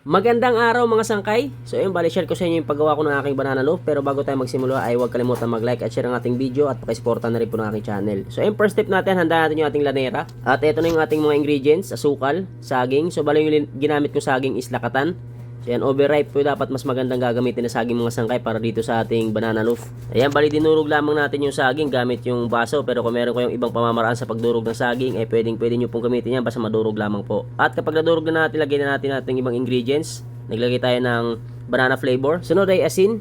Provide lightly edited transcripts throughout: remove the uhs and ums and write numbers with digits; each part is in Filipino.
Magandang araw mga sangkay. So ayun, bali-share ko sa inyo yung paggawa ko ng aking banana loaf. Pero bago tayo magsimula ay huwag kalimutan mag-like at share ang ating video at pakisuporta na rin po ng aking channel. So ayun, first step natin, handa natin yung ating lanera. At ito na yung ating mga ingredients, asukal, saging. So bali yung ginamit ko saging is lakatan. So yan, overripe po dapat mas magandang gagamitin na saging mga sangkay para dito sa ating banana loaf. Ayan, bali dinurog lamang natin yung saging gamit yung baso. Pero kung meron kayong ibang pamamaraan sa pagdurog ng saging, ay pwede nyo pong gamitin yan basta madurog lamang po. At kapag nadurog na natin, lagyan na natin ating ibang ingredients. Naglagay tayo ng banana flavor. Sunod ay asin.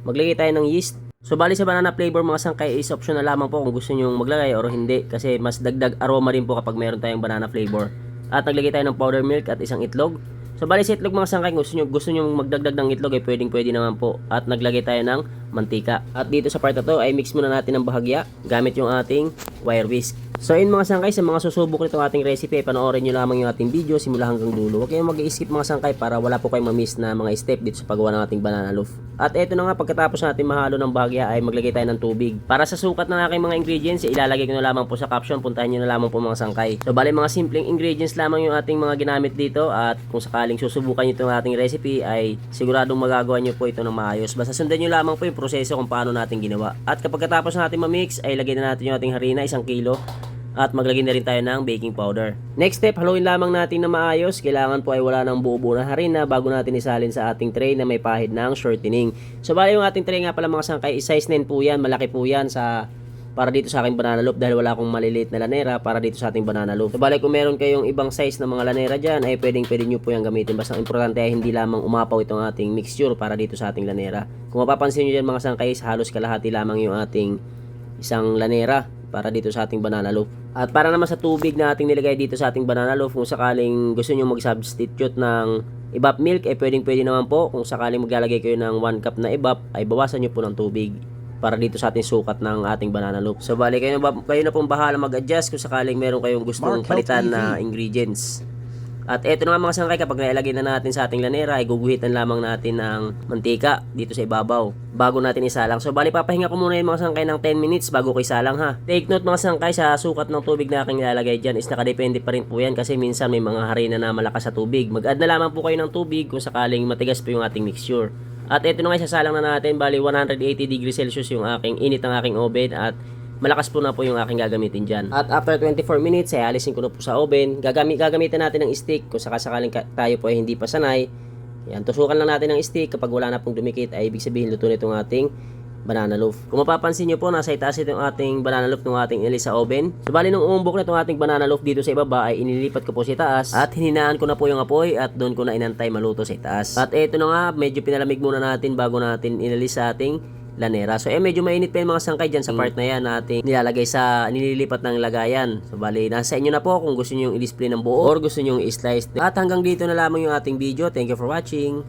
Maglagay tayo ng yeast. So bali sa banana flavor mga sangkay is optional lamang po kung gusto nyo maglagay or hindi. Kasi mas dagdag aroma rin po kapag meron tayong banana flavor. At naglagay tayo ng powder milk at isang itlog. So bali sa itlog mga sangkay, gusto nyo magdagdag ng itlog ay pwede naman po. At naglagay tayo ng mantika. At dito sa part na to ay mix muna natin ng bahagya gamit yung ating wire whisk. So yun mga sangkay, sa mga susubok nitong ating recipe, panoorin nyo lamang yung ating video simula hanggang dulo. Huwag kayong mag-i-skip mga sangkay para wala po kayong ma-miss na mga step dito sa paggawa ng ating banana loaf. At eto na nga, pagkatapos natin mahalo ng bahagya ay maglagay tayo ng tubig. Para sa sukat ng aking mga ingredients, ilalagay ko na lamang po sa caption, puntahan nyo na lamang po mga sangkay. So bali mga simpleng ingredients lamang yung ating mga ginamit dito at kung sakaling susubukan nyo itong ating recipe ay siguradong magagawa nyo po ito ng maayos. Basta sundan nyo lamang po yung proseso kung paano natin ginawa. At kapag katapos natin ma-mix ay lagay na natin yung ating harina, 1 kilo. At maglagay na rin tayo ng baking powder. Next step, haluin lamang natin na maayos. Kailangan po ay wala ng buo-buo na harina bago natin isalin sa ating tray na may pahid ng shortening. So bali yung ating tray nga pala mga sangkay, size 9 po yan. Malaki po yan para dito sa aking banana loaf dahil wala akong maliliit na lanera para dito sa ating banana loaf. So bali kung meron kayong ibang size na mga lanera dyan ay pwede nyo po yung gamitin. Basta ang importante ay hindi lamang umapaw itong ating mixture para dito sa ating lanera. Kung mapapansin nyo dyan mga sangkay, halos kalahati lamang yung ating isang lanera para dito sa ating banana loaf. At para naman sa tubig na ating nilagay dito sa ating banana loaf, kung sakaling gusto nyo mag-substitute ng evap milk, eh pwede naman po. Kung sakaling maglalagay kayo ng 1 cup na evap, ay bawasan nyo po ng tubig para dito sa ating sukat ng ating banana loaf. So bali kayo na pong bahala mag-adjust kung sakaling meron kayong gustong palitan na ingredients. At eto na nga mga sangkay, kapag nailagay na natin sa ating lanera ay guguhitan lamang natin ng mantika dito sa ibabaw bago natin isalang. So bali papahinga ko muna yung mga sangkay ng 10 minutes bago ko isalang ha. Take note mga sangkay, sa sukat ng tubig na aking nilalagay dyan is nakadepende pa rin po yan kasi minsan may mga harina na malakas sa tubig. Mag-add na lamang po kayo ng tubig kung sakaling matigas po yung ating mixture. At eto na nga, isasalang na natin. Bali 180 degrees Celsius yung aking init ng aking oven at malakas po na po yung aking gagamitin dyan. At after 24 minutes, ay alisin ko na po sa oven. Gagamitin natin ng stick kung sakaling tayo po ay hindi pa sanay. Yan, tusukan lang natin ng stick. Kapag wala na pong dumikit, ay ibig sabihin luto na itong ating banana loaf. Kung mapapansin nyo po, nasa itaas itong ating banana loaf nung ating ilis sa oven. So bali nung umumbok na itong ating banana loaf dito sa ibaba ay inilipat ko po sa itaas at hininaan ko na po yung apoy at doon ko na inantay maluto sa itaas. At eto na nga, medyo pinalamig muna natin bago natin inalis sa ating lanera. So medyo mainit pa yung mga sangkay dyan sa part na yan natin nilalagay sa nililipat ng lagayan. So bali nasa inyo na po kung gusto nyo yung i-display ng buo or gusto nyo yung i-slice. At hanggang dito na lamang yung ating video. Thank you for watching.